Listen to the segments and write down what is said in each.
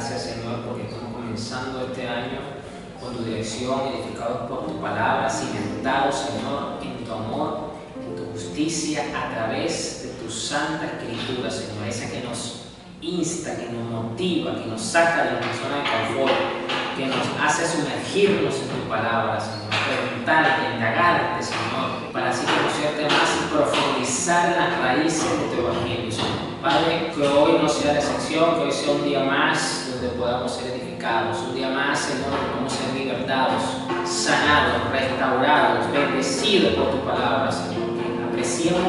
Gracias, Señor, porque estamos comenzando este año con tu dirección, edificados por tu palabra, cimentados, Señor, en tu amor, en tu justicia, a través de tu santa escritura, Señor, esa que nos insta, que nos motiva, que nos saca de nuestra zona de confort, que nos hace sumergirnos en tu palabra, Señor, preguntarte, indagarte, Señor, para así conocerte más y profundizar en las raíces de tu evangelio, Señor. Padre, que hoy no sea la excepción, que hoy sea un día más donde podamos ser edificados, un día más, Señor, donde podamos ser libertados, sanados, restaurados, bendecidos por tu palabra, Señor. Que apreciemos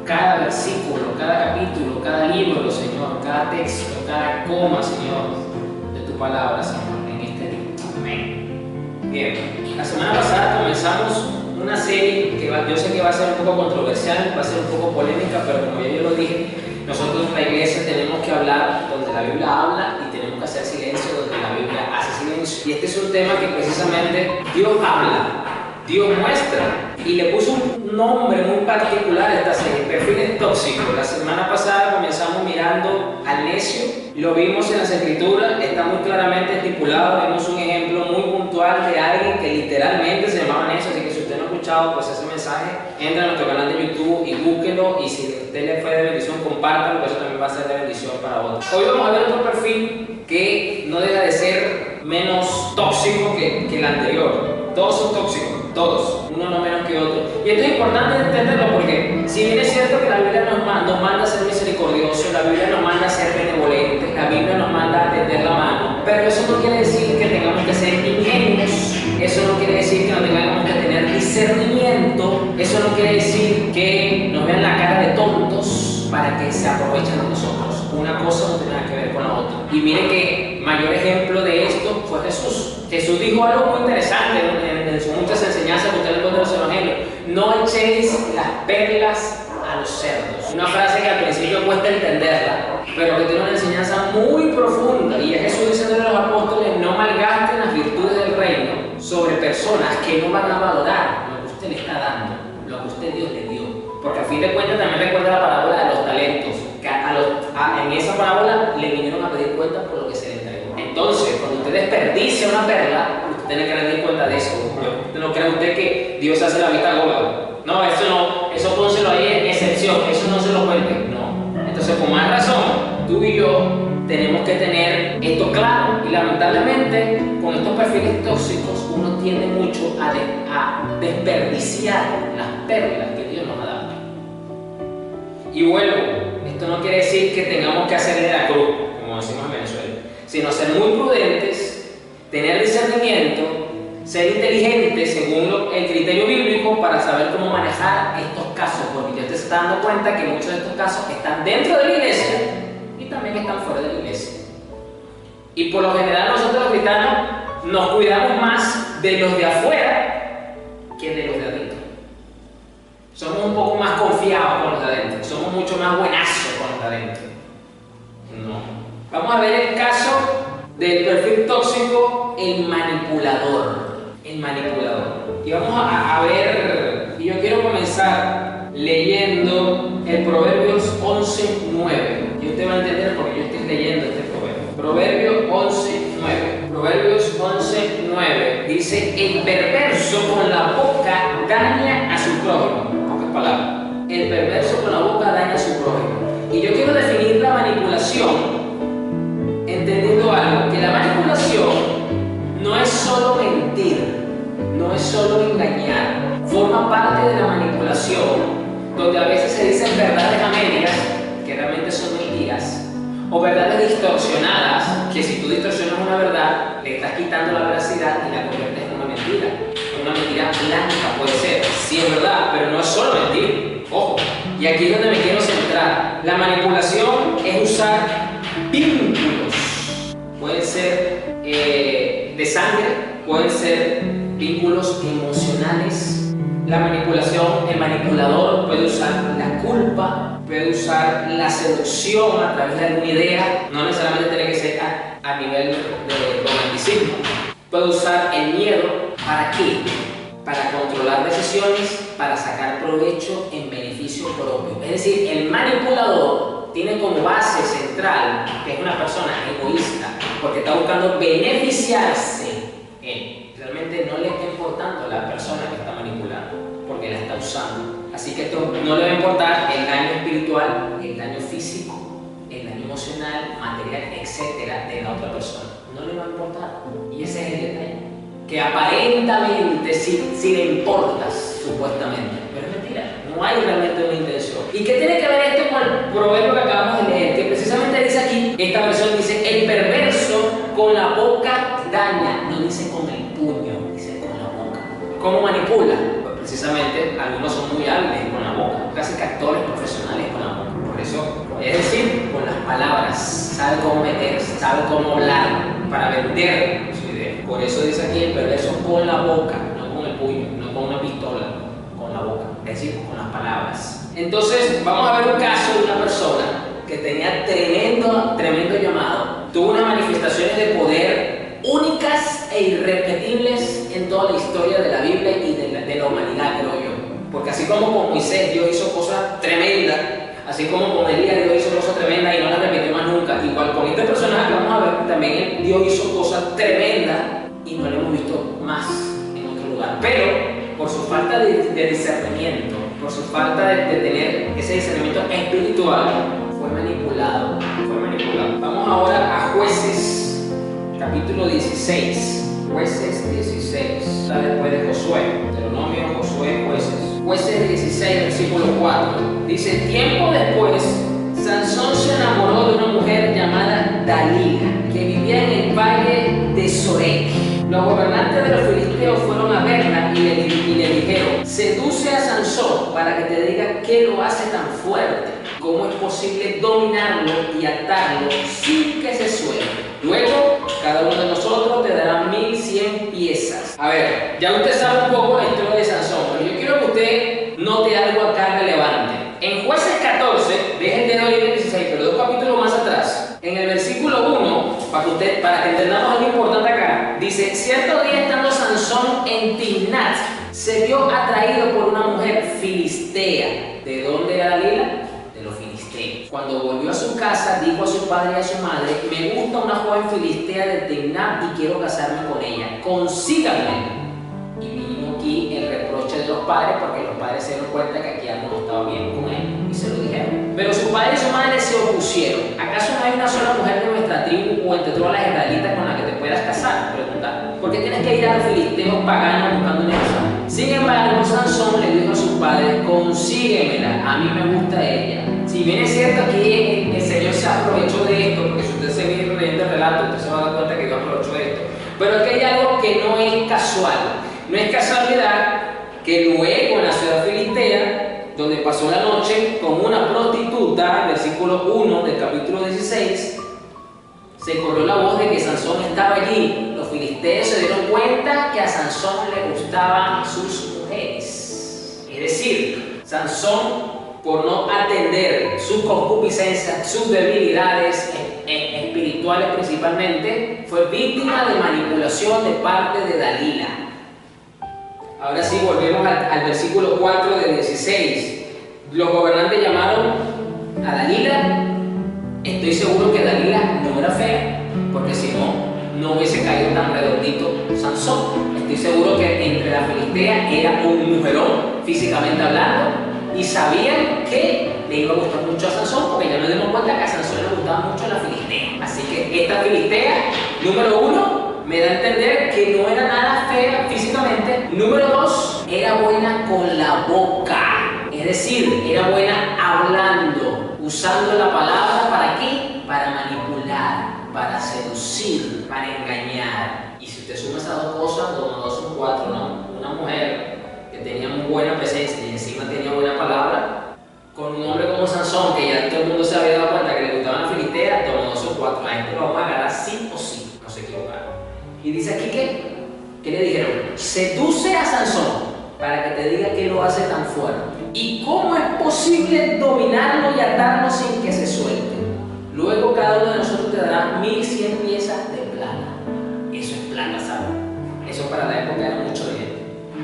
cada versículo, cada capítulo, cada libro, Señor, cada texto, cada coma, Señor, de tu palabra, Señor, en este día. Amén. Bien, la semana pasada comenzamos una serie que yo sé que va a ser un poco controversial, va a ser un poco polémica, pero como ya yo lo dije, nosotros en la iglesia tenemos que hablar donde la Biblia habla y tenemos que hacer silencio donde la Biblia hace silencio. Y este es un tema que precisamente Dios habla, Dios muestra, y le puso un nombre muy particular a esta serie, perfiles tóxicos. La semana pasada comenzamos mirando al necio, lo vimos en las escrituras, está muy claramente estipulado, vemos un ejemplo muy puntual de alguien que literalmente se llamaba necio, así que si usted no ha escuchado pues ese mensaje, entra a nuestro canal de YouTube y búsquelo, y si a usted le fue de bendición, compártalo, porque eso también va a ser de bendición para otros. Hoy vamos a ver otro perfil que no deja de ser menos tóxico que el anterior. Todos son tóxicos, todos, uno no menos que otro. Y esto es importante entenderlo porque si bien es cierto que la Biblia nos manda a ser misericordiosos, la Biblia nos manda a ser benevolentes, la Biblia nos manda a tender la mano, pero eso no quiere decir que tengamos que ser ingenuos, eso no quiere decir que no tengamos que tener discernimiento, eso no quiere decir que nos vean la cara de tontos para que se aprovechen de nosotros. Una cosa no tiene nada que ver con la otra. Y mire que mayor ejemplo de esto fue Jesús. Jesús dijo algo muy interesante en sus muchas enseñanzas que usted encuentra en los evangelios: no echéis las perlas a los cerdos. Una frase que al principio cuesta entenderla, pero que tiene una enseñanza muy profunda. Y es Jesús diciendo a los apóstoles: no malgasten las virtudes del reino sobre personas que no van a valorar lo que usted le está dando, lo que usted Dios le dio. Porque a fin de cuentas también recuerda la parábola de los talentos, que en esa parábola le vinieron a pedir cuentas por lo que se le entregó. Entonces, cuando usted desperdicia una perla, usted tiene que rendir cuenta de eso. No cree usted que Dios hace la vista gorda. No, eso pónselo ahí en excepción, eso no se lo cuente. No. Entonces, con más razón, tú y yo tenemos que tener esto claro. Y lamentablemente, con estos perfiles tóxicos, uno tiende mucho a desperdiciar las perlas que Dios nos ha dado. Y vuelvo, esto no quiere decir que tengamos que hacerle la cruz, como decimos en Venezuela, sino ser muy prudentes, tener discernimiento, ser inteligentes según el criterio bíblico para saber cómo manejar estos casos, porque ya te estás dando cuenta que muchos de estos casos están dentro de la iglesia y también están fuera de la iglesia. Y por lo general nosotros los cristianos nos cuidamos más de los de afuera que de los de adentro. Somos un poco más confiados con los de adentro, somos mucho más buenazos con los de adentro. No. Vamos a ver el caso del perfil tóxico, el manipulador. El manipulador. Y vamos a ver, y yo quiero comenzar leyendo el Proverbios 11:9. Y usted va a entender por qué yo estoy leyendo este proverbio. Proverbios 11:9. Proverbios 11:9 dice: el perverso con la boca daña a su prójimo. Palabra. El perverso con la boca daña a su prójimo. Y yo quiero definir la manipulación entendiendo algo, que la manipulación no es solo mentir, no es solo engañar, forma parte de la manipulación, donde a veces se dicen verdades a medias, que realmente son mentiras, o verdades distorsionadas, que si tú distorsionas una verdad, le estás quitando la veracidad y la conviertes en una mentira. Una mentira blanca puede ser, sí es verdad, pero no es solo mentir. Ojo, y aquí es donde me quiero centrar. La manipulación es usar vínculos. Pueden ser de sangre, pueden ser vínculos emocionales. La manipulación, el manipulador puede usar la culpa, puede usar la seducción a través de alguna idea, no necesariamente tiene que ser a nivel de romanticismo. Puede usar el miedo. ¿Para qué? Para controlar decisiones, para sacar provecho en beneficio propio. Es decir, el manipulador tiene como base central que es una persona egoísta, por beneficiarse él. Realmente no le está importando la persona que está manipulando, porque la está usando. Así que esto no le va a importar el daño espiritual, el daño físico, el daño emocional, material, etcétera, de la otra persona. No le va a importar. Y ese es el detalle. Que aparentemente sí le importas, supuestamente, pero es mentira. No hay realmente una intención. ¿Y qué tiene que ver esto con el proverbio que acabamos de leer? Que precisamente dice aquí, esta versión dice, el perverso con la boca daña. No dice con el puño, dice con la boca. ¿Cómo manipula? Pues precisamente algunos son muy hábiles con la boca, casi que actores profesionales con la boca. Por eso, es decir, con las palabras, sabe cómo meterse, sabe cómo hablar para vender su idea. Por eso dice aquí el perverso con la boca, no con el puño, no con una pistola, con la boca, es decir, con las palabras. Entonces, vamos a ver un caso de una persona que tenía tremendo llamado, tuvo unas manifestaciones de poder únicas e irrepetibles en toda la historia de la Biblia y de la humanidad, creo yo. Porque así como con Moisés Dios hizo cosas tremendas, así como con Elías Dios hizo cosas tremendas y no las repitió más nunca, igual con este personaje que vamos a ver, también Dios hizo cosas tremendas y no lo hemos visto más en otro lugar. Pero por su falta de discernimiento, por su falta de tener ese discernimiento espiritual, fue manipulado. Vamos ahora a Jueces, capítulo 16. Jueces 16, está después de Josué, Deuteronomio, Josué, Jueces. Jueces 16, versículo 4. Dice, tiempo después, Sansón se enamoró de una mujer llamada Dalila, que vivía en el valle de Sorek. Los gobernantes de los filisteos fueron a verla y le dijeron, seduce a Sansón para que te diga qué lo hace tan fuerte, cómo es posible dominarlo y atarlo sin que se suelte. Luego, cada uno de nosotros te dará 1100 piezas. A ver, ya usted sabe un poco la historia de Sansón, pero yo quiero que usted note algo acá relevante. En Jueces 14, dejen de hoy el 16, pero 2 capítulos más atrás, en el versículo 1, para que entendamos algo importante acá, dice, cierto día estando Sansón en Timnat, se vio atraído por una mujer filistea. ¿De dónde era Dalila? De los filisteos. Cuando volvió a su casa, dijo a su padre y a su madre, me gusta una joven filistea de Timnat y quiero casarme con ella, consíganme. Y vino aquí el reproche de los padres, porque los padres se dieron cuenta que aquí algo no estaba bien con él y se lo dijeron. Pero su padre y su madre se opusieron. ¿Acaso no hay una sola mujer de nuestra tribu o entre todas las israelitas con la que te puedas casar? Preguntaron. ¿Por qué tienes que ir a los filisteos paganos buscando una esposa? Sin embargo, Sansón le dijo a sus padres, consíguemela, a mí me gusta ella. Si bien es cierto que el Señor se aprovechó de esto, porque si usted se viene leyendo el relato, usted se va a dar cuenta que Dios aprovechó de esto. Pero aquí hay algo que no es casual. No es casualidad que luego en la ciudad filistea, donde pasó la noche con una prostituta, versículo 1 del capítulo 16, se corrió la voz de que Sansón estaba allí. Los filisteos se dieron cuenta que a Sansón le gustaban sus mujeres. Es decir, Sansón, por no atender sus concupiscencias, sus debilidades espirituales principalmente, fue víctima de manipulación de parte de Dalila. Ahora sí, volvemos al versículo 4 del 16. Los gobernantes llamaron a Dalila. Estoy seguro que Dalila no era fea, porque si no hubiese caído tan redondito Sansón. Estoy seguro que entre la filistea era un mujerón, físicamente hablando, y sabían que le iba a gustar mucho a Sansón, porque ya nos dimos cuenta que a Sansón le gustaba mucho la filistea. Así que esta filistea, número 1, me da a entender que no era nada fea físicamente. Número 2, era buena con la boca. Es decir, era buena hablando, usando la palabra ¿para qué? Para manipular, para seducir, para engañar. Y si usted suma esas dos cosas, 2 más 2 son 4, ¿no? Una mujer que tenía muy buena presencia y encima tenía buena palabra, con un hombre como Sansón, que ya todo el mundo se había dado cuenta que le gustaban las filisteas, 2 más 2 son 4. A este lo vamos a agarrar sí o sí, no se equivocaron. Y dice aquí que le dijeron, seduce a Sansón para que te diga qué lo hace tan fuerte y cómo es posible dominarlo y atarlo sin que se suelte. Luego cada uno de nosotros te dará 1100 piezas de plata. Eso es plata, ¿sabes? Eso para la época era mucho dinero.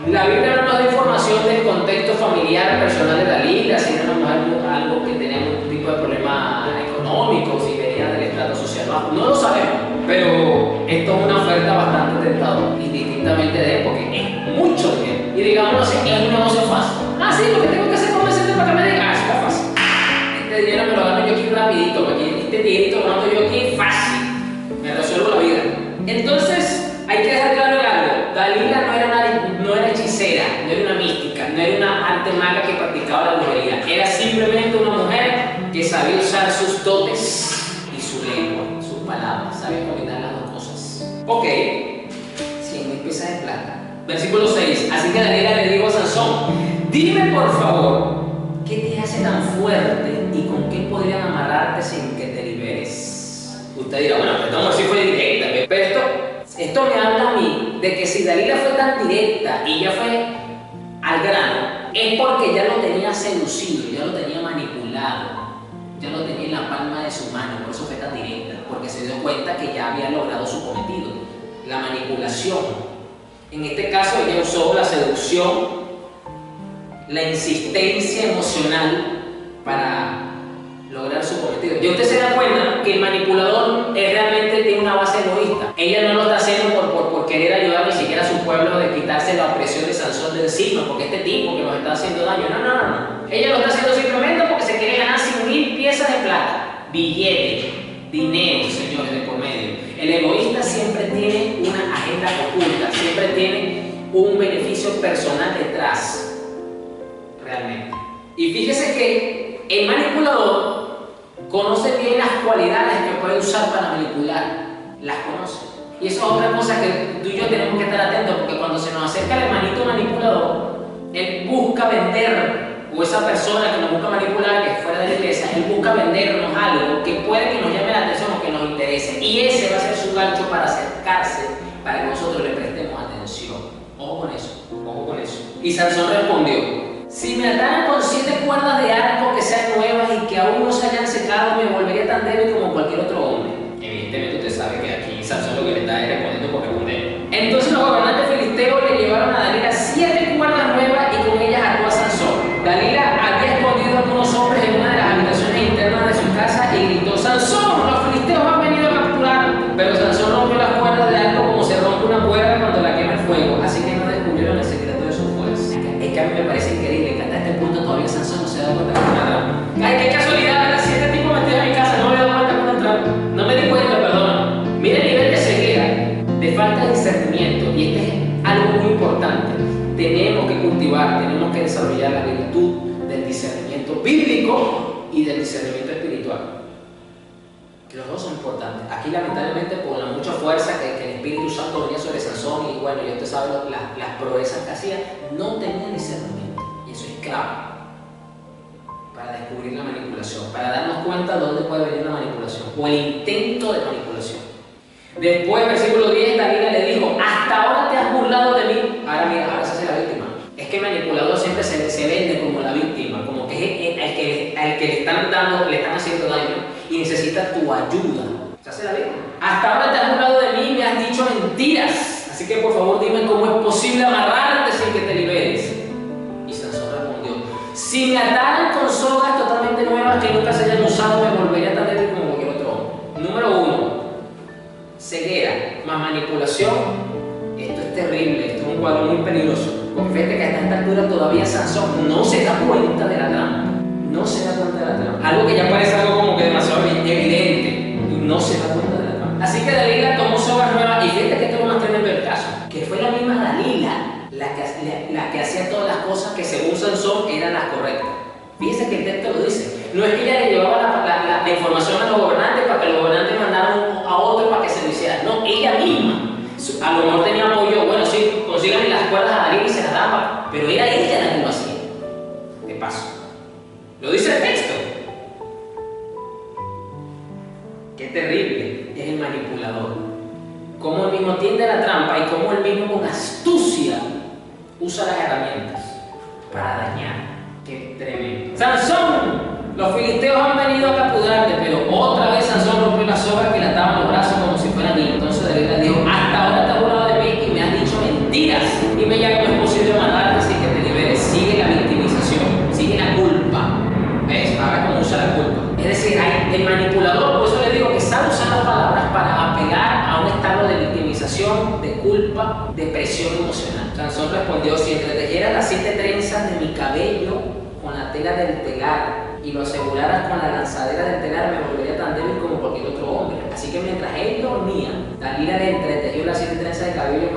La Biblia no nos da información del contexto familiar personal de Dalila, si era una mujer algo que tenía algún tipo de problema económico, si venía del estrato social bajo. No lo sabemos. Pero esto es una oferta bastante tentadora, indistintamente de él, porque es mucho dinero. Y digamos así, es un negocio fácil. Ah, sí, porque tengo que hacer convencerte para que me digas, está fácil. Este dinero me lo gano yo aquí rapidito, porque este dinerito lo gano yo aquí fácil. Me resuelvo la vida. Entonces, hay que dejar claro algo. Dalila no era hechicera, no era una mística, no era una arte maga que practicaba la brujería. Era simplemente una mujer que sabía usar sus dotes y su lengua, sus palabras, sabía combinar las dos cosas. Ok, 100,000 piezas de plata. Versículo 6. Así que Dalila le dijo a Sansón: dime por favor, ¿qué te hace tan fuerte y con qué podrían amarrarte sin que te liberes? Usted dirá, bueno, pero esta sí fue directa, pero esto me habla a mí de que si Dalila fue tan directa y ya fue al grano, es porque ya lo tenía seducido, ya lo tenía manipulado, ya lo tenía en la palma de su mano, por eso fue tan directa, porque se dio cuenta que ya había logrado su cometido, la manipulación. En este caso ella usó la seducción, la insistencia emocional para lograr su cometido. Y usted se da cuenta que el manipulador realmente tiene una base egoísta. Ella no lo está haciendo por querer ayudar ni siquiera a su pueblo de quitarse la opresión de Sansón de encima, porque este tipo que nos está haciendo daño. No. Ella lo está haciendo simplemente porque se quiere ganar 100,000 piezas de plata, billetes, dinero, señores, de por medio. El egoísta siempre tiene una agenda oculta, siempre tiene un beneficio personal detrás, realmente. Y fíjese que el manipulador conoce bien las cualidades que puede usar para manipular, las conoce. Y eso es otra cosa que tú y yo tenemos que estar atentos, porque cuando se nos acerca el hermanito manipulador, él busca vender, o esa persona que nos busca manipular, que es fuera de la iglesia, él busca vendernos algo que puede que nos llame la atención o que nos interese. Y ese va a ser su gancho para acercarse, para que nosotros le prestemos atención. Ojo con eso, ojo con eso. Y Sansón respondió: si me ataran con 7 cuerdas de arco que sean nuevas y que aún no se hayan secado, me volvería tan débil como cualquier otro hombre. Evidentemente usted sabe que aquí Sansón lo que le está respondiendo por responder. Entonces los gobernantes filisteos le llevaron a Dalila 7 cuerdas nuevas y con ellas ató a Sansón. Dalila había escondido a algunos hombres en una de las habitaciones internas de su casa y gritó: Sansón, los filisteos han venido a capturar. Pero Sansón rompió las cuerdas de arco como se rompe una cuerda cuando la quema el fuego, así que no descubrieron el secreto de su fuerza. Es que a mí me parece increíble que hasta este punto todavía Sansón no se da cuenta que es una trampa. ¡Ay, qué casualidad! ¿Verdad? 7 tipos metidos en mi casa, no me he dado cuenta cuando entraron. No me di cuenta, perdón. Mira el nivel de ceguera, de falta de discernimiento, y este es algo muy importante. Tenemos que cultivar, tenemos que desarrollar la virtud del discernimiento bíblico y del discernimiento espiritual. Que los dos son importantes. Aquí lamentablemente por la mucha fuerza que el Espíritu Santo venía sobre Sansón, y bueno, ya usted sabe las proezas que hacía, no tenía discernimiento. Y eso es clave para descubrir la manipulación, para darnos cuenta de dónde puede venir la manipulación o el intento de manipulación. Después, versículo 10, Dalila le dijo: hasta ahora te has burlado de mí. Ahora mira, ahora se hace la víctima. Es que el manipulador siempre se vende como la víctima, como que es al que le están haciendo daño y necesita tu ayuda. Se hace la víctima. Hasta ahora te has burlado de mí y me has dicho mentiras. Así que por favor dime cómo es posible amarrarte sin que te liberes. Y Sansón respondió: si me ataran con sogas totalmente nuevas que nunca se hayan usado, me volvería tan débil como cualquier otro hombre. Número 1. Ceguera más manipulación. Esto es terrible, esto es un cuadro muy peligroso. Porque fíjate que hasta esta altura todavía Sansón no se da cuenta de la trampa. No se da cuenta de la trampa. Algo que ya parece algo como que demasiado evidente. Y no se da cuenta de la trampa. Así que Dalila tomó sogas nuevas. Y fíjate que esto es lo más tremendo del caso. Que fue la misma Dalila la que hacía todas las cosas que según Sansón eran las correctas. Fíjese que el texto lo dice. No es que ella le llevaba la información a los gobernantes para que los gobernantes mandaran a otro para que se lo hiciera. No, ella misma. A lo mejor tenía apoyo, bueno, sí, consíganle las cuerdas a Dalila y se las daba, pero era ella la que lo hacía. De paso. Lo dice el texto. Qué terrible es el manipulador. Cómo él mismo tiende la trampa y cómo él mismo con astucia usa las herramientas para dañar. Qué tremendo. ¡Sansón! Los filisteos han venido a capturarte, pero otra vez Sansón rompió las sogas que le ataban los brazos como si fueran niños. Entonces Dalila dijo: hasta ahora te has burlado de mí y me has dicho mentiras. Dime ya cómo es posible mandarte sin que te liberes. Sigue la victimización, sigue la culpa. ¿Ves? Ahora cómo usa la culpa. Es decir, el manipulador, por eso le digo que sabe usar las palabras para apelar culpa, de presión emocional. Sansón respondió: si entretejeras las 7 trenzas de mi cabello con la tela del telar y lo aseguraras con la lanzadera del telar, me volvería tan débil como cualquier otro hombre. Así que mientras él dormía, Dalila le entretejió las 7 trenzas de cabello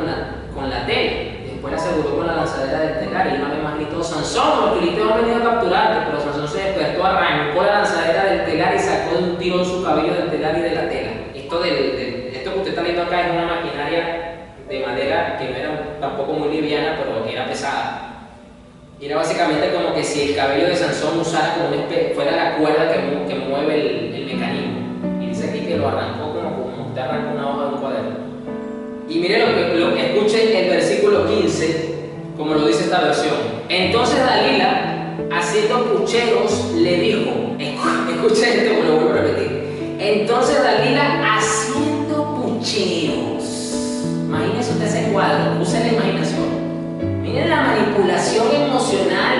con la tela. Después la aseguró con la lanzadera del telar y una vez más gritó: Sansón, los filisteos han venido a capturarte. Pero Sansón se despertó, arrancó la lanzadera del telar y sacó de un tirón su cabello del telar y de la tela. Esto que usted está viendo acá es una maquinaria de madera que no era tampoco muy liviana, pero era pesada. Y era básicamente como que si el cabello de Sansón usara como fuera la cuerda que mueve el mecanismo. Y dice aquí que lo arrancó como usted arranca una hoja de un cuaderno. Y mire lo que escuche el versículo 15, como lo dice esta versión. Entonces Dalila, haciendo pucheros, le dijo, escuche esto, lo vuelvo a repetir. Entonces Dalila, haciendo pucheros. Imagínese usted ese cuadro, use la imaginación. Miren la manipulación emocional.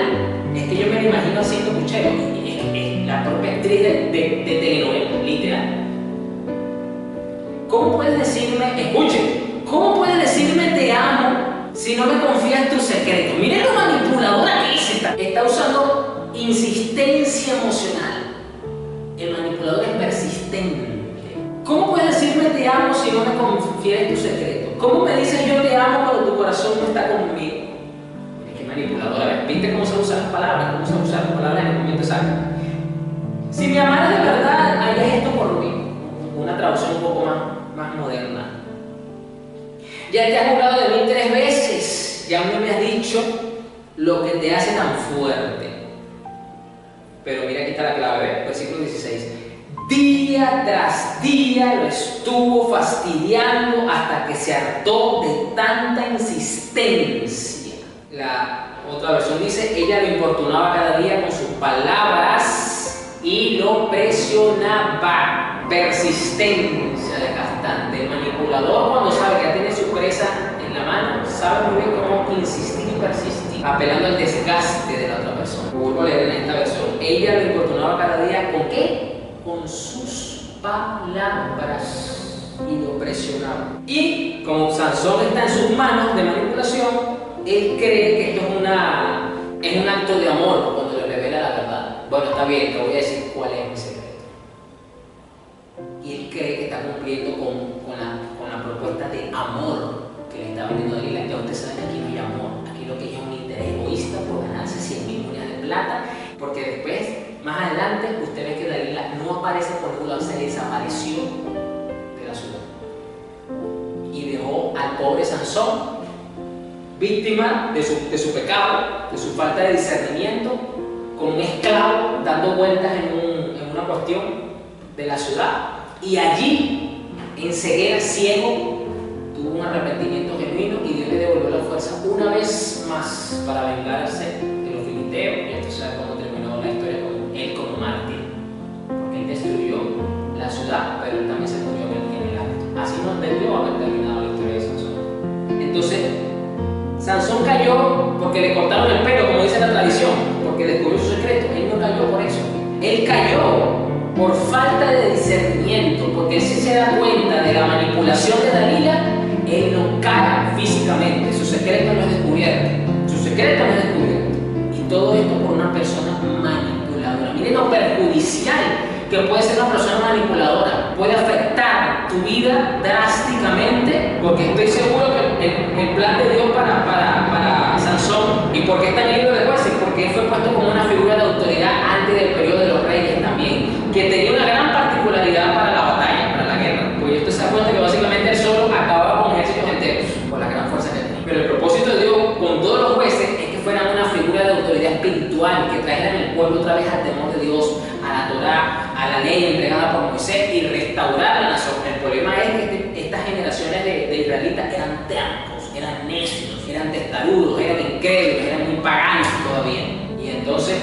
Es que yo me lo imagino haciendo pucheros. Es la propia actriz de telenovela, literal. ¿Cómo puedes decirme, escuchen, cómo puedes decirme te amo si no me confías tus secretos? Miren lo manipuladora que es esta. Está usando insistencia emocional. El manipulador es persistente. ¿Cómo puedes decirme te amo si no me confías en tus secretos? ¿Cómo me dices yo te amo cuando tu corazón no está conmigo? Qué manipuladora. ¿Viste cómo se usan las palabras? ¿Cómo se usan las palabras en el momento exacto? Si me amaras de verdad, harías esto por mí. Una traducción un poco más moderna. Ya te has burlado de mí 3 veces y aún no me has dicho lo que te hace tan fuerte. Pero mira, aquí está la clave, versículo 16. Día tras día lo estuvo fastidiando hasta que se hartó de tanta insistencia. La otra versión dice: ella lo importunaba cada día con sus palabras y lo presionaba. Persistencia desgastante. El manipulador, cuando sabe que tiene su presa en la mano, sabe muy bien cómo insistir y persistir, apelando al desgaste de la otra persona. Vuelvo a leer en esta versión. Ella lo importunaba cada día ¿con qué? Con sus palabras y lo presionaba. Y como Sansón está en sus manos de manipulación, él cree que esto es un acto de amor cuando le revela la verdad. Bueno, está bien, te voy a decir cuál es mi secreto. Y él cree que está cumpliendo con la propuesta de amor que le está vendiendo Dalila. Ya ustedes saben que aquí no hay amor, aquí lo que hay es un interés egoísta por ganarse 100.000 monedas de plata, porque después, más adelante, usted ve que Dalila no aparece por ningún lado, se desapareció de la ciudad y dejó al pobre Sansón víctima de su pecado, de su falta de discernimiento, con un esclavo dando vueltas en una cuestión de la ciudad. Y allí, en ceguera, ciego, tuvo un arrepentimiento genuino y Dios le devolvió la fuerza una vez más para vengarse de los filisteos. Y esto sabe cómo terminó la historia con él como mártir, porque él destruyó la ciudad, pero él también se murió en el acto. Así no debió haber terminado la historia de Sansón. Entonces, Sansón cayó porque le cortaron el pelo, como dice la tradición, porque descubrió su secreto. Él no cayó por eso. Él cayó por falta de discernimiento, porque si se da cuenta de la manipulación de Dalila, él no cae físicamente, su secreto no es descubierto, y todo esto por una persona manipuladora. Miren lo perjudicial que puede ser una persona manipuladora, puede afectar tu vida drásticamente, porque estoy seguro que el plan de Dios para Sansón, y porque está en el libro de Jueces, porque él fue puesto como una figura de autoridad antes del periodo de los reyes también, que tenía una gran particularidad para la batalla, para la guerra, porque usted se da cuenta que básicamente él solo acababa con ejércitos enteros, por la gran fuerza que tenía. Pero el propósito de Dios con todos los jueces es que fueran una figura de autoridad espiritual, que trajeran el pueblo otra vez al temor de Dios, a la Torá, a la ley entregada por Moisés y restaurar la nación. El problema es que estas generaciones de israelitas eran tercos, eran necios, eran testarudos, eran incrédulos, eran muy paganos todavía. Y entonces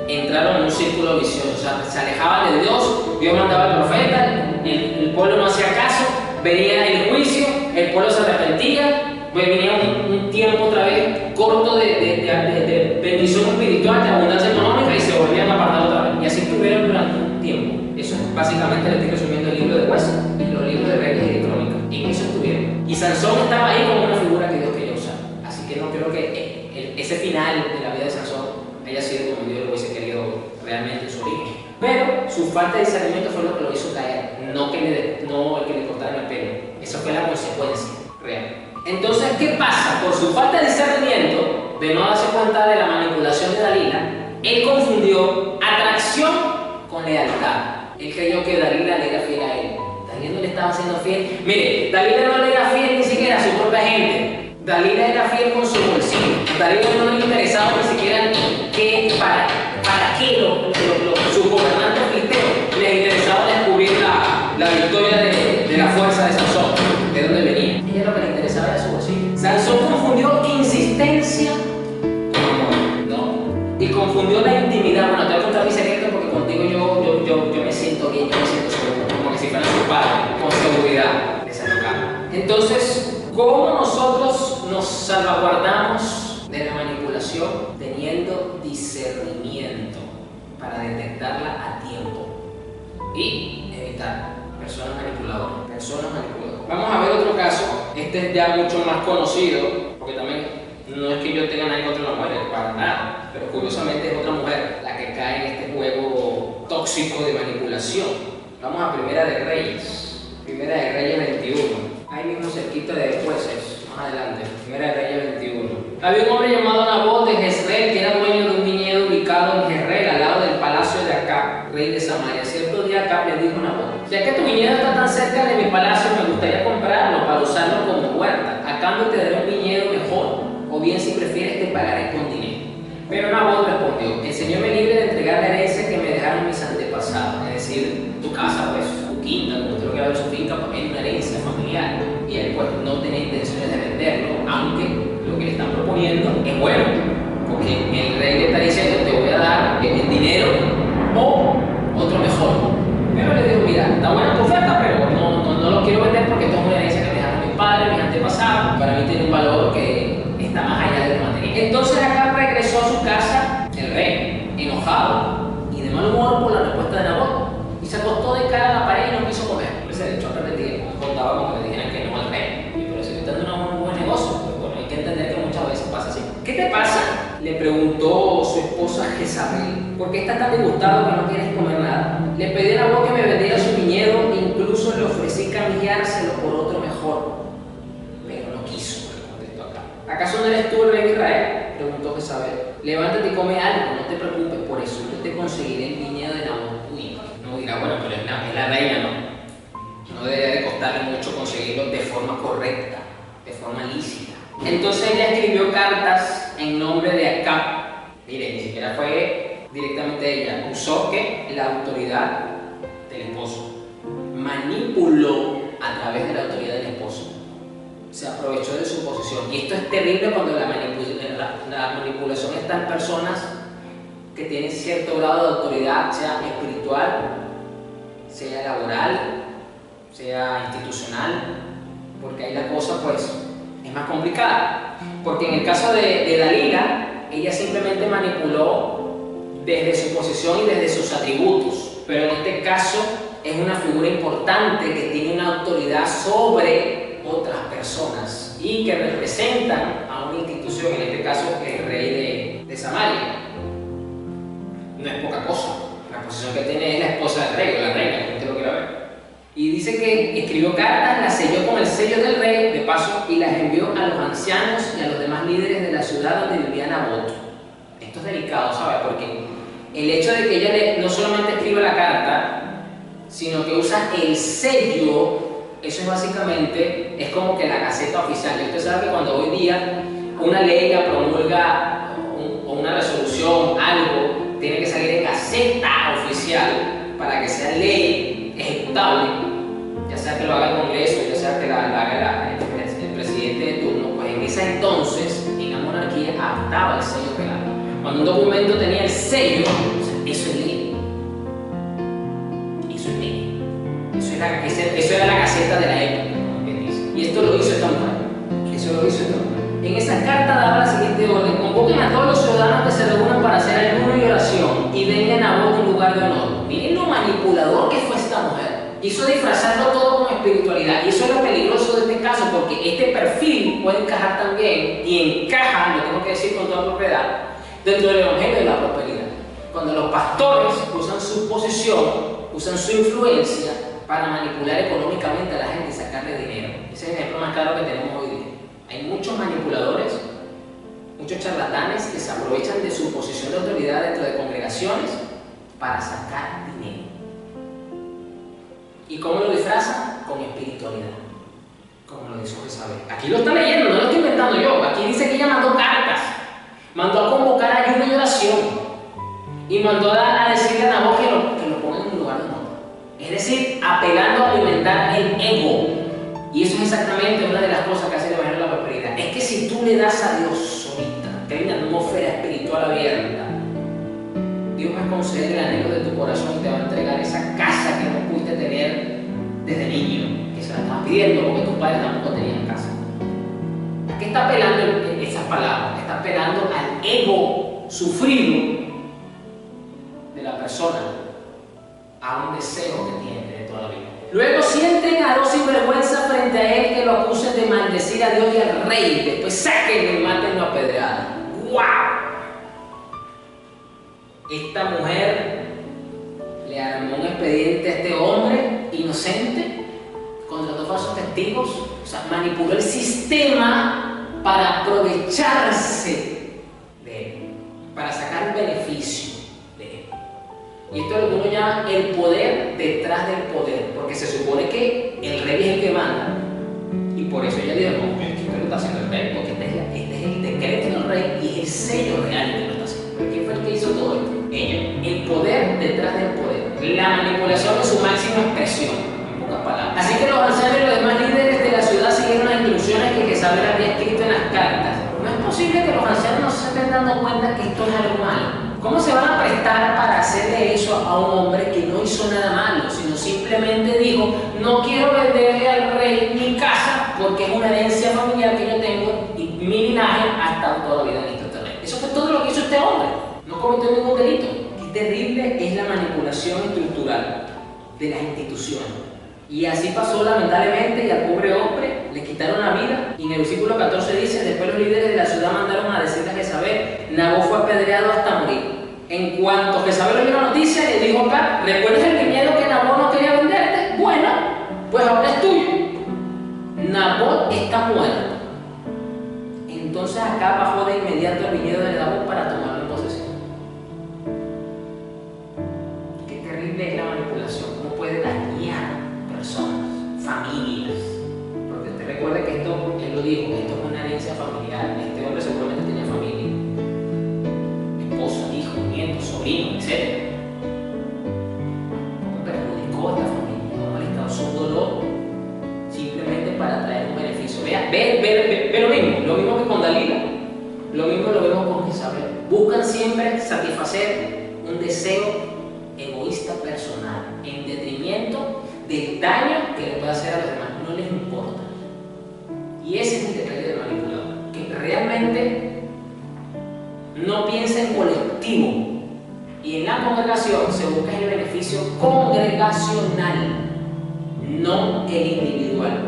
entraron en un círculo vicioso, o sea, se alejaban de Dios, Dios mandaba al profeta, el pueblo no hacía caso, venía el juicio, el pueblo se arrepentía, venía un tiempo otra vez corto de bendición espiritual, de abundancia económica y se volvían a apartar otra vez. Y así estuvieron durante un tiempo. Eso es básicamente, le estoy resumiendo el libro de Jueces y los libros de Reyes y de Crónicas. En eso estuvieron. Y Sansón estaba ahí como final de la vida de Sansón haya sido como Dios lo hubiese querido realmente en su origen. Pero su falta de discernimiento fue lo que lo hizo caer, no el que le cortaran el pelo. Esa fue la consecuencia real. Entonces, ¿qué pasa? Por su falta de discernimiento, de no darse cuenta de la manipulación de Dalila, él confundió atracción con lealtad. Él creyó que Dalila le era fiel a él. Dalila no le estaba siendo fiel. Mire, Dalila no le era fiel ni siquiera a su propia gente. Dalila era fiel con su bolsillo. Dalila no le interesaba ni siquiera para qué sus gobernantes filisteos les interesaba descubrir la victoria de la fuerza de Sansón, de dónde venía. Ella lo que le interesaba era su bolsillo. Sansón confundió insistencia con amor, ¿no? Y confundió la intimidad. Bueno, te voy a contar mi secreto porque contigo yo me siento bien, yo me siento seguro, como que si fuera su padre, con seguridad de San Lucas. Entonces, ¿cómo nosotros nos salvaguardamos de la manipulación? Teniendo discernimiento para detectarla a tiempo y evitar personas manipuladoras. Vamos a ver otro caso. Este es ya mucho más conocido, porque también no es que yo tenga nada contra las mujeres, para nada, pero curiosamente es otra mujer la que cae en este juego tóxico de manipulación. Vamos a Primera de Reyes 21, ahí mismo cerquita de Jueces, más adelante. Primera de Reyes 21. Había un hombre llamado Nabot de Jezreel, que era dueño de un viñedo ubicado en Jezreel, al lado del palacio de Acab, rey de Samaria. Cierto día Acab le dijo a Nabot: ya que tu viñedo está tan cerca de mi palacio, me gustaría comprarlo para usarlo como huerta. A cambio te daré un viñedo mejor, o bien si prefieres te pagaré con dinero. Pero Nabot respondió: el Señor me libre de entregar la herencia que me dejaron mis antepasados. Es decir, tu casa, pues, tu quinta, como usted lo quiera ver, su finca, pues, es una herencia familiar. Y él, pues, no tenía intenciones de venderlo, aunque lo que le están proponiendo es bueno, porque el rey le está diciendo: te voy a dar el dinero o otro mejor. Pero le digo: mira, está buena tu oferta, pero no lo quiero vender porque esto es una herencia que me dejaron mis padres, mis antepasados. Para mí tiene un valor que está más allá de lo material. Entonces acá regresó a su casa el rey, enojado y de mal humor por la respuesta de Nabot, y se acostó de cara a la pared y no quiso comer. Se echó a repetir, contaba como que le dijeran que no al rey. Y pero si estoy dando un buen negocio, pues bueno, hay que entender que muchas veces pasa así. ¿Qué te pasa?, le preguntó su esposa Jezabel. ¿Por qué estás tan disgustado que no quieres comer nada? Le pedí a Nabot que me vendiera su viñedo, incluso le ofrecí cambiárselo por otro mejor, pero no quiso, le contestó acá. ¿Acaso no eres tú el rey de Israel?, preguntó Jezabel. Levántate y come algo, no te preocupes por eso, yo te conseguiré el viñedo de Nabot. Uy, no dirá: bueno, pero es la reina, no debería de costarle mucho conseguirlo de forma correcta, de forma lícita. Entonces ella escribió cartas en nombre de Acab. Mire, ni siquiera fue directamente ella, usó que la autoridad del esposo, manipuló a través de la autoridad del esposo, se aprovechó de su posición. Y esto es terrible cuando la manipulación está en personas que tienen cierto grado de autoridad, sea espiritual, sea laboral, sea institucional, porque ahí la cosa, pues, es más complicada. Porque en el caso de Dalila, ella simplemente manipuló desde su posición y desde sus atributos, pero en este caso es una figura importante que tiene una autoridad sobre otras personas y que representan a una institución, en este caso el rey de Samaria. No es poca cosa, la posición que tiene es la esposa del rey o la reina, como usted lo quiera ver. Y dice que escribió cartas, las selló con el sello del rey, de paso, y las envió a los ancianos y a los demás líderes de la ciudad donde vivía Nabot. Esto es delicado, ¿sabes? Porque el hecho de que ella no solamente escribe la carta, sino que usa el sello, eso es básicamente, es como que la gaceta oficial. Y usted sabe que cuando hoy día una ley la promulga o una resolución, algo, tiene que salir en gaceta oficial para que sea ley ejecutable, ya sea que lo haga el Congreso, ya sea que la haga el presidente de turno. Pues en ese entonces, en la monarquía, adaptaba el sello real. Cuando un documento tenía el sello, eso es ley. Eso es ley. Eso era la gaceta de la época, y esto lo hizo esta mujer. En esa carta daba la siguiente orden: convoquen a todos los ciudadanos que se reúnan para hacer ayuno y oración y vengan a Nabot en lugar de honor. Miren lo manipulador que fue esta mujer. Quiso disfrazarlo todo con espiritualidad, y eso es lo peligroso de este caso, porque este perfil puede encajar también, y encaja, lo tengo que decir con toda propiedad, dentro del evangelio de la prosperidad. Cuando los pastores usan su posición, usan su influencia para manipular económicamente a la gente y sacarle dinero. Ese es el ejemplo más claro que tenemos hoy día. Hay muchos manipuladores, muchos charlatanes que se aprovechan de su posición de autoridad dentro de congregaciones para sacar dinero. ¿Y cómo lo disfrazan? Con espiritualidad, como lo hizo Jezabel. Aquí lo está leyendo, no lo estoy inventando yo. Aquí dice que ella mandó cartas, mandó a convocar ayuno y oración, y mandó a decirle a Nabot que lo ponga en un lugar de honor. Es decir, apelando a alimentar el ego. Y eso es exactamente una de las cosas que hace el evangelio de la prosperidad. Es que si tú le das a Dios ahorita, que hay una atmósfera espiritual abierta, Dios va a conceder el anhelo de tu corazón y te va a entregar esa casa que no pudiste tener desde niño, que se la estabas pidiendo porque tus padres tampoco tenían casa. ¿A qué está apelando esas palabras? Está apelando al ego sufrido de la persona, a un deseo que tiene de toda la vida. Luego sienten a dos sinvergüenza frente a él que lo acusen de maldecir a Dios y al rey. Después sáquenlo y mátenlo a pedradas. ¡Wow! Esta mujer le armó un expediente a este hombre inocente, contrató falsos testigos, o sea, manipuló el sistema para aprovecharse de él, para sacar un beneficio de él. Y esto es lo que uno llama el poder detrás del poder, porque se supone que el rey es el que manda. Y por eso ella dijo, no, esto lo está haciendo el rey, porque este es el decreto del rey y es el sello real que lo está haciendo. ¿Pero quién fue el que hizo todo esto? Ella. El poder detrás del poder. La manipulación en su máxima expresión, en pocas palabras. Así que los ancianos y los demás líderes de la ciudad siguieron las instrucciones que Jezabel había escrito en las cartas. No es posible que los ancianos no se estén dando cuenta que esto es algo malo. ¿Cómo se van a prestar para hacerle eso a un hombre que no hizo nada malo, sino simplemente dijo, no quiero venderle al rey mi casa porque es una herencia familiar que yo tengo y mi linaje ha estado toda la vida en este terreno? Eso fue todo lo que hizo este hombre. No cometió ningún delito. Qué terrible es la manipulación estructural de las instituciones. Y así pasó lamentablemente, y al pobre hombre le quitaron la vida. Y en el versículo 14 dice, después los líderes de la ciudad mandaron a decirle a Jezabel, Nabot fue apedreado hasta morir. En cuanto Jezabel oyó la noticia, le dijo acá, ¿recuerdas el viñedo que Nabot no quería venderte? Bueno, pues ahora es tuyo. Nabot está muerto. Entonces acá bajó de inmediato el viñedo de Nabot para tomarlo en posesión. Qué terrible es la manipulación, cómo puede dañar personas, familias. Porque usted recuerde que esto, él lo dijo, esto es una herencia familiar. Este hombre seguramente tenía familia, esposa, hijos, nietos, sobrinos, etc. ¿Cómo perjudicó a esta familia? ¿Cómo les causó dolor? Simplemente para traer un beneficio. Ve lo mismo que con Dalila, lo mismo lo vemos con Jezabel. Buscan siempre satisfacer un deseo egoísta personal en detrimento del daño que le puede hacer a los demás. No les importa. Y ese es el detalle del manipulador, que realmente no piensa en colectivo, y en la congregación se busca el beneficio congregacional, no el individual,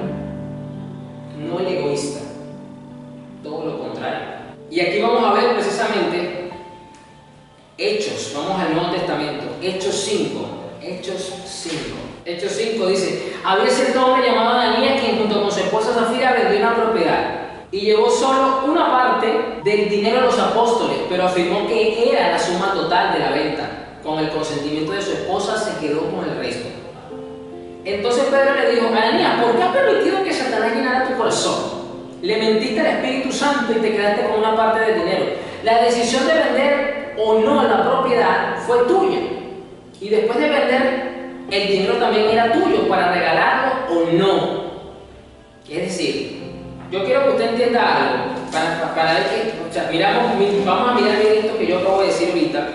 no el egoísta, todo lo contrario. Y aquí vamos a ver precisamente Hechos, vamos al Nuevo Testamento, Hechos 5. Hechos 5 dice, había cierto hombre llamado Ananías quien junto con su esposa Zafira vendió una propiedad y llevó solo una parte del dinero de los apóstoles, pero afirmó que era la suma total de la venta. Con el consentimiento de su esposa se quedó con el resto. Entonces Pedro le dijo, Ananías, ¿por qué has permitido que Satanás llenara tu corazón? Le mentiste al Espíritu Santo y te quedaste con una parte del dinero. La decisión de vender o no la propiedad fue tuya. Y después de vender, el dinero también era tuyo para regalarlo o no. Es decir, yo quiero que usted entienda algo para ver que, o sea, vamos a mirar bien esto que yo acabo de decir ahorita.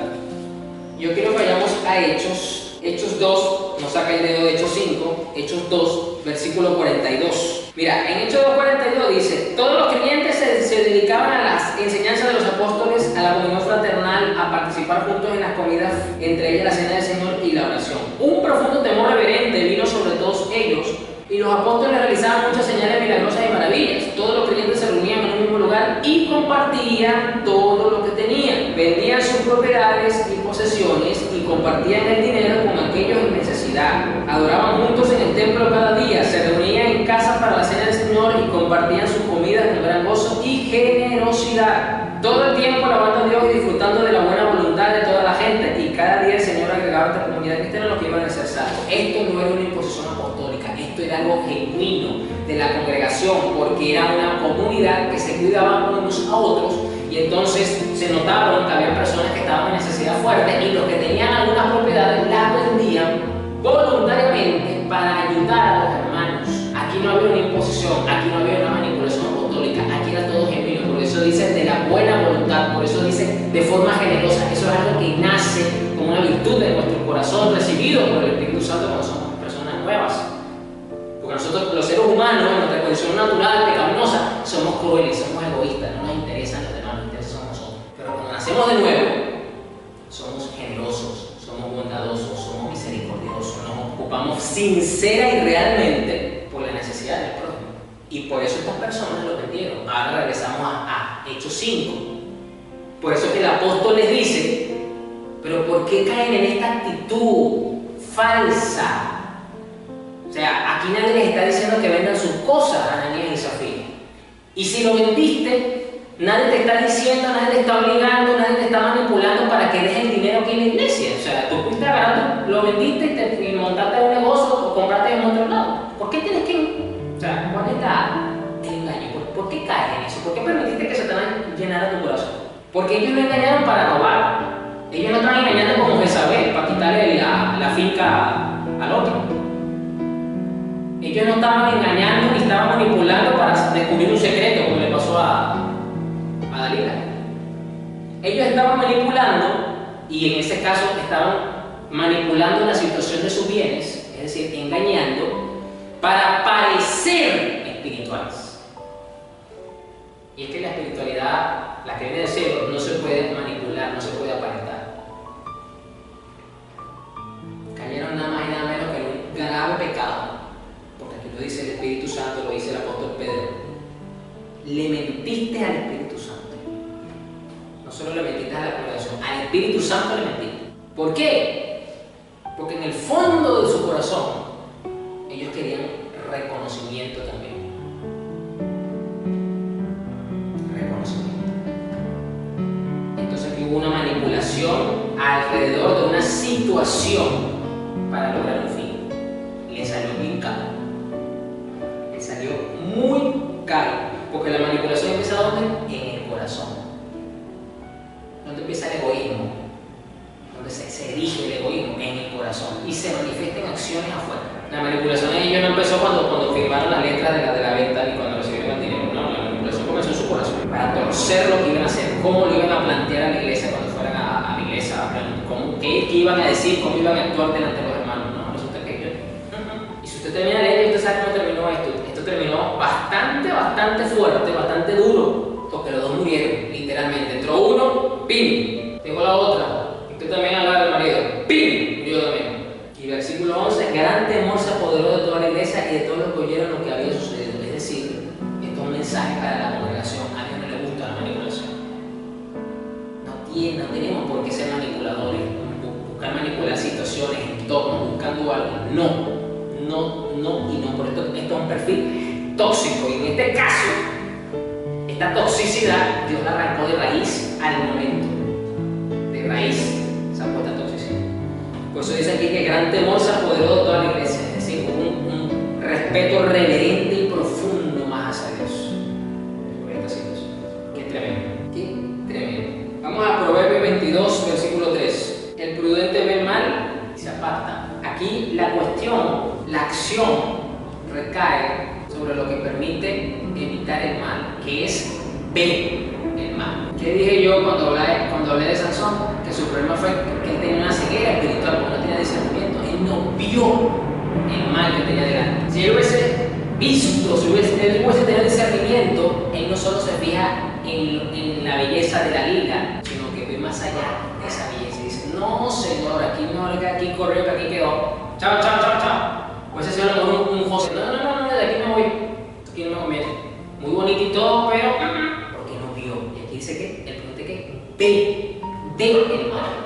Yo quiero que vayamos a Hechos 2, nos saca el dedo de Hechos 5, Hechos 2, versículo 42. Mira, en Hechos 2:42 dice, todos los creyentes se dedicaban a las enseñanzas de los apóstoles, a la comunión fraternal, a participar juntos en las comidas, entre ellas la cena del Señor y la oración. Un profundo temor reverente vino sobre todos ellos, y los apóstoles realizaban muchas señales milagrosas y maravillas. Todos los creyentes se reunían compartían todo lo que tenían. Vendían sus propiedades y posesiones y compartían el dinero con aquellos en necesidad. Adoraban juntos en el templo cada día, se reunían en casa para la cena del Señor y compartían sus comidas con gran gozo y generosidad. Todo el tiempo alabando a Dios y disfrutando de la buena voluntad de toda la gente. Y cada día el Señor agregaba a esta comunidad cristiana los que iban a ser salvos. Esto no era una imposición apostólica, esto era algo genuino de la congregación, porque era una comunidad que se cuidaba unos a otros, y entonces se notaba que había personas que estaban en necesidad fuerte y los que tenían algunas propiedades las vendían voluntariamente para ayudar a los hermanos. Aquí no había una imposición, aquí no había una manipulación apostólica, aquí era todo genuino. Por eso dice de la buena voluntad, por eso dice de forma generosa. Eso es algo que nace como una virtud de nuestro corazón, recibido por el Espíritu Santo cuando somos personas nuevas. Porque nosotros, los seres humanos, en nuestra condición natural, pecaminosa, somos crueles, somos egoístas, no nos interesan los demás, nos interesan nosotros. Pero cuando nacemos de nuevo, somos generosos, somos bondadosos, somos misericordiosos, nos ocupamos sincera y realmente por la necesidad del prójimo. Y por eso estas personas lo vendieron. Ahora regresamos a Hechos 5. Por eso que el apóstol les dice, pero ¿por qué caen en esta actitud falsa? O sea, aquí nadie les está diciendo que vendan sus cosas, Ananías y Zafira. Y si lo vendiste, nadie te está diciendo, nadie te está obligando, nadie te está manipulando para que dejes el dinero aquí en la iglesia. O sea, tú fuiste agarrando, lo vendiste y montaste un negocio o compraste en otro lado. ¿Por qué tienes que...? O sea, ¿cuál es el engaño? ¿Por qué caes en eso? ¿Por qué permitiste que Satanás llenara tu corazón? Porque ellos no engañaron para robar. Ellos no estaban engañando como Jezabel para quitarle la finca al otro. Ellos no estaban engañando ni estaban manipulando para descubrir un secreto, como le pasó a Dalila. Ellos estaban manipulando, y en ese caso estaban manipulando la situación de sus bienes, es decir, engañando, para parecer espirituales. Y es que la espiritualidad, la que viene del cielo, no se puede manipular, no se puede aparentar. Cayeron nada más y nada menos que en un grave pecado. Lo dice el Espíritu Santo, lo dice el apóstol Pedro. Le mentiste al Espíritu Santo. No solo le mentiste a la congregación, al Espíritu Santo le mentiste. ¿Por qué? Porque en el fondo de su corazón ellos querían reconocimiento también. Reconocimiento. Entonces aquí hubo una manipulación alrededor de una situación para lograr un fin. Y le salió bien caro. Salió muy caro, porque la manipulación empieza ¿dónde? En el corazón, donde empieza el egoísmo, donde se erige el egoísmo en el corazón y se manifiesta en acciones afuera. La manipulación de ellos no empezó cuando firmaron las letras de la venta ni cuando recibieron el dinero, no, la manipulación comenzó en su corazón para torcer lo que iban a hacer, cómo lo iban a plantear a la iglesia cuando fueran a la iglesia, qué iban a decir, cómo iban a actuar delante de los hermanos. No, resulta que ellos. Y si usted termina de leer, usted sabe cómo terminó esto. Terminó bastante fuerte, bastante duro, porque los dos murieron, literalmente. Entró uno, ¡pim! Tengo la otra. Usted también habla del marido, ¡pim! Murió también. Y versículo 11, gran temor se apoderó de toda la iglesia y de todos los que oyeron lo que había sucedido. Es decir, esto es un mensaje para la congregación. A Dios no le gusta la manipulación. No tenemos por qué ser manipuladores, buscar manipular situaciones, entornos, buscando algo. No. Por esto es un perfil tóxico, y en este caso, esta toxicidad Dios la arrancó de raíz al momento. De raíz sacó esta toxicidad. Por eso dice aquí que gran temor se apoderó de toda la iglesia, es decir, un respeto reverente y profundo más hacia Dios por esta situación. Qué tremendo. Vamos a Proverbios 22, versículo 3. El prudente ve el mal y se aparta. Aquí la cuestión, la acción recae sobre lo que permite evitar el mal, que es ver el mal. ¿Qué dije yo cuando hablé de Sansón? Que su problema fue que él tenía una ceguera espiritual, porque no tenía discernimiento. Él no vio el mal que tenía delante. Si él hubiese visto, si él hubiese tenido discernimiento, él no solo se fija en la belleza de la liga, sino que ve más allá de esa belleza. Y dice, no señor, aquí no, aquí corrió, que aquí quedó. Chao. Pues ese señor un José. No, de aquí me voy. Aquí no me conviene. Muy bonito y todo, pero porque no vio ve el mal.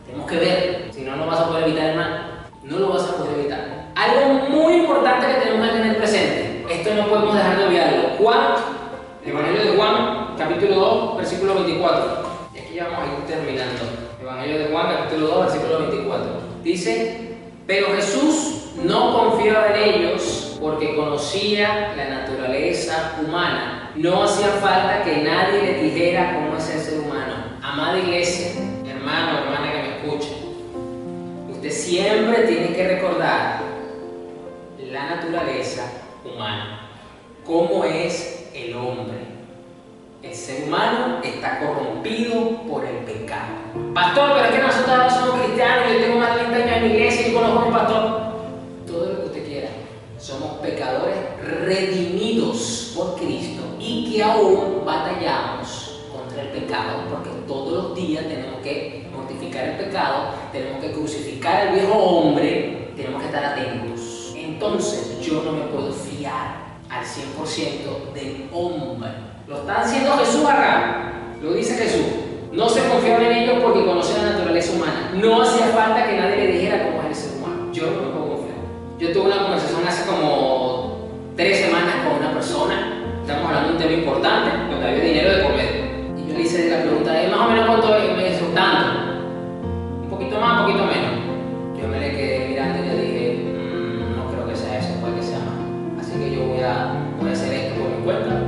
Tenemos que ver, si no, no vas a poder evitar el mal. No lo vas a poder evitar. Algo muy importante que tenemos que tener presente, esto no podemos dejar de olvidarlo. Juan, el Evangelio de Juan, capítulo 2, versículo 24. Y aquí ya vamos a ir terminando. Evangelio de Juan, capítulo 2, versículo 24. Dice: pero Jesús no confiaba en ellos porque conocía la naturaleza humana. No hacía falta que nadie le dijera cómo es el ser humano. Amada iglesia, hermano, hermana que me escuche, usted siempre tiene que recordar la naturaleza humana. ¿Cómo es el hombre? El ser humano está corrompido por el pecado. Pastor, pero es que nosotros ahora somos cristianos, yo tengo más de 20 años en mi iglesia y conozco a un pastor. Todo lo que usted quiera. Somos pecadores redimidos por Cristo y que aún batallamos contra el pecado, porque todos los días tenemos que mortificar el pecado, tenemos que crucificar al viejo hombre, tenemos que estar atentos. Entonces yo no me puedo fiar al 100% del hombre. Lo está haciendo Jesús acá, lo dice Jesús. No se confiaba en ellos porque conocían la naturaleza humana. No hacía falta que nadie le dijera cómo es el ser humano. Yo no me puedo confiar. Yo tuve una conversación hace como 3 semanas con una persona. Estamos hablando de un tema importante, donde había dinero de por medio. Y yo le hice la pregunta, más o menos cuánto es, y me dijo tanto. Un poquito más, un poquito menos. Yo me le quedé mirando y le dije, no creo que sea eso, puede que sea más. Así que yo voy a hacer esto por mi cuenta,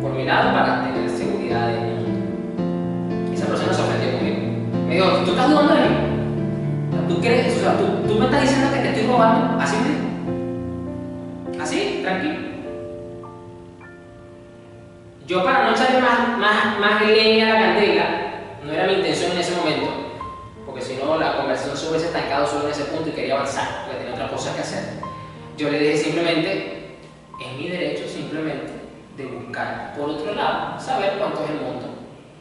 por mi lado, para tener seguridad de mí. Esa persona se ofendió conmigo. Me dijo, ¿tú estás dudando de mí? ¿Tú crees? O sea, ¿tú me estás diciendo que te estoy robando? ¿Así me dijo? ¿Así? Tranquilo. Yo, para no echarle más leña a la candela, no era mi intención en ese momento, porque si no la conversación se hubiese estancado solo en ese punto y quería avanzar, porque tenía otras cosas que hacer. Yo le dije simplemente, es mi derecho simplemente de buscar por otro lado, saber cuánto es el monto.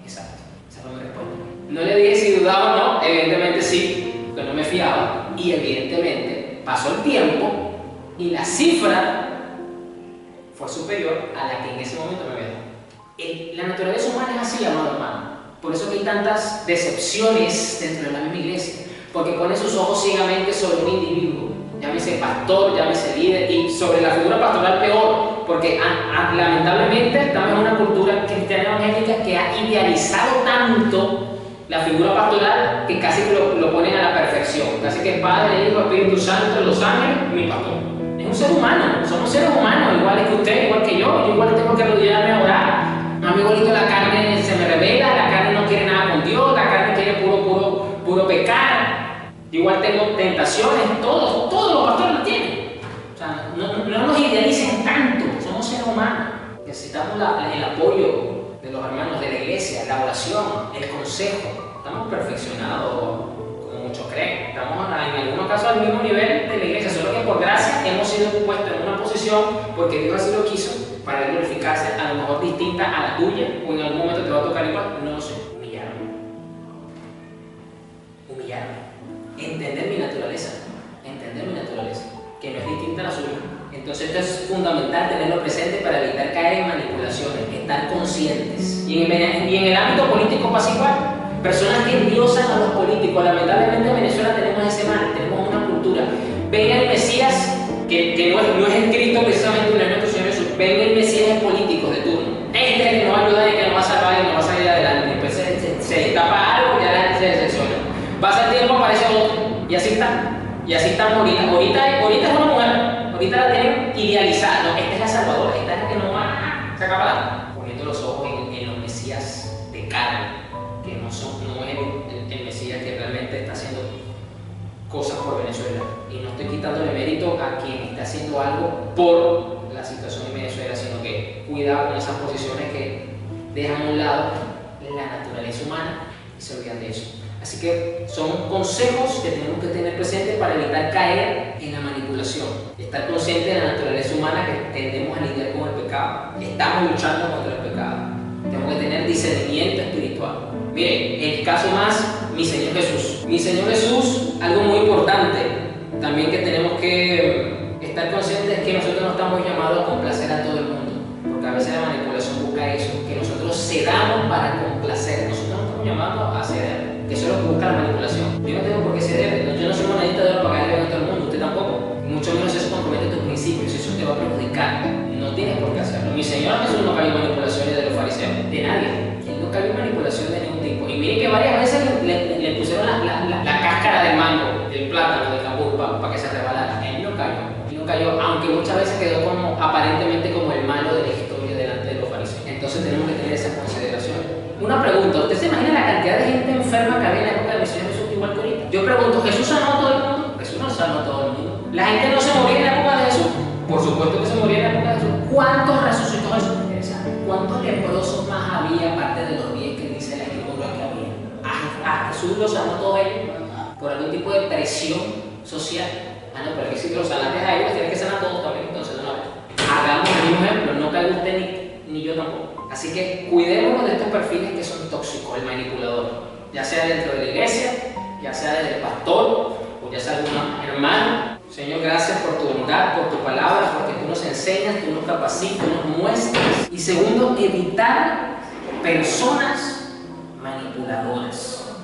Exacto, esa fue mi respuesta. No le dije si dudaba o no, evidentemente sí, porque no me fiaba, y evidentemente pasó el tiempo y la cifra fue superior a la que en ese momento me había dado. La naturaleza humana es así, amado hermano. Por eso que hay tantas decepciones dentro de la misma iglesia, porque pone sus ojos ciegamente sobre un individuo, llámese pastor, llámese líder, y sobre la figura pastoral peor, porque lamentablemente estamos en una cultura cristiana evangélica que ha idealizado tanto la figura pastoral que casi lo ponen a la perfección, casi que Padre, Hijo, Espíritu Santo, los ángeles, mi pastor. Es un ser humano, somos seres humanos, iguales que usted, igual que yo igual tengo que arrodillarme a orar. A mí igualito la carne se me revela, la carne no quiere nada con Dios, la carne quiere puro pecar. Yo igual tengo tentaciones, todos los pastores lo tienen. O sea, no nos idealicen tanto, somos seres humanos. Necesitamos el apoyo de los hermanos de la iglesia, la oración, el consejo. Estamos perfeccionados, como muchos creen. Estamos en algunos casos al mismo nivel de la iglesia, solo que por gracia hemos sido puestos en una posición porque Dios así lo quiso, para glorificarse, a lo mejor distinta a la tuya, o en algún momento te va a tocar igual, no lo sé. Humillarme, entender mi naturaleza, que no es distinta a la suya. Entonces esto es fundamental tenerlo presente para evitar caer en manipulaciones, estar conscientes. Y en el ámbito político pasa igual. Personas que endiosan a los políticos. Lamentablemente en Venezuela tenemos ese mal, tenemos una cultura. Venga el Mesías, que no es el Cristo precisamente, no es nuestro Señor Jesús. Venga el Mesías es político de turno. Este es el que nos va a ayudar y que nos va a salvar y nos va a salir adelante. Después se destapa algo y ya la gente se decepciona. Pasa el tiempo, aparece otro. Y así está. Y así estamos ahorita. Ahorita es una mujer. Ahorita la tienen idealizada. No, esta es la salvadora. Esta es la que nos va a sacar para adelante. Poniendo los ojos en los Mesías de carne, que no es el Mesías que realmente está haciendo cosas por Venezuela. Y no estoy quitándole mérito a quien está haciendo algo por la situación en Venezuela, sino que cuidado con esas posiciones que dejan a un lado la naturaleza humana y se olvidan de eso. Así que son consejos que tenemos que tener presentes para evitar caer en la manipulación. Estar consciente de la naturaleza humana que tendemos a lidiar con el pecado. Estamos luchando contra el pecado. Tenemos que tener discernimiento espiritual. Miren, el caso más, mi Señor Jesús. Mi Señor Jesús, algo muy importante también que tenemos que estar conscientes es que nosotros no estamos llamados a complacer a todo el mundo. Porque a veces la manipulación busca eso, que nosotros cedamos para complacer. Nosotros no estamos llamados Señor Jesús no cayó en manipulaciones de los fariseos, de nadie. Él no cayó en manipulación de ningún tipo. Y miren que varias veces le pusieron la cáscara del mango, del plátano, del cambur, para que se rebalara. Él no cayó. Él no cayó, aunque muchas veces quedó como aparentemente como el malo de la historia delante de los fariseos. Entonces tenemos que tener esa consideración. Una pregunta, ¿usted se imagina la cantidad de gente enferma que había en la época del Señor Jesús igual que ahorita? Yo pregunto, ¿Jesús sanó a todo el mundo? Jesús no sanó a todo el mundo. ¿La gente no se moría en la época de Jesús? Por supuesto que se moría en la época de Jesús. ¿Cuántos resucitó Jesús? ¿Cuántos leprosos más había aparte de los 10 que dice la escritura que había? ¿A Jesús lo sanó todo ello? ¿Por algún tipo de presión social? Ah, no, pero es que si los sanaste a ellos, tienes que sanar a todos también, entonces no. Hagamos el mismo ejemplo, no caiga usted ni yo tampoco. Así que cuidémonos de estos perfiles que son tóxicos, el manipulador, ya sea dentro de la iglesia, ya sea desde el pastor, o ya sea algún hermano. Señor, gracias por tu bondad, por tu palabra, porque tú nos enseñas, tú nos capacitas, tú nos muestras. Y segundo, evitar personas manipuladoras,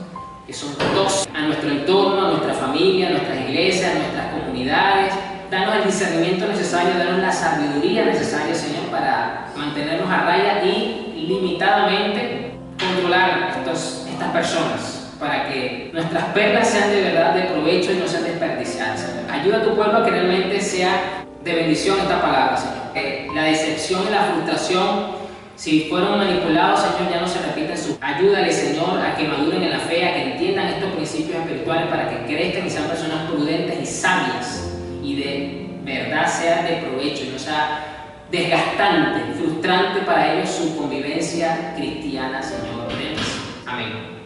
que son tóxicas a nuestro entorno, a nuestra familia, a nuestras iglesias, a nuestras comunidades. Danos el discernimiento necesario, danos la sabiduría necesaria, Señor, para mantenernos a raya y limitadamente controlar estas personas, para que nuestras perlas sean de verdad de provecho y no sean desperdiciadas, Señor. Ayuda a tu pueblo a que realmente sea de bendición esta palabra, Señor. Que la decepción y la frustración, si fueron manipulados, Señor, ya no se repiten Ayúdale, Señor, a que maduren en la fe, a que entiendan estos principios espirituales, para que crezcan y sean personas prudentes y sabias, y de verdad sea de provecho y no sea desgastante, frustrante para ellos su convivencia cristiana, Señor. Amén.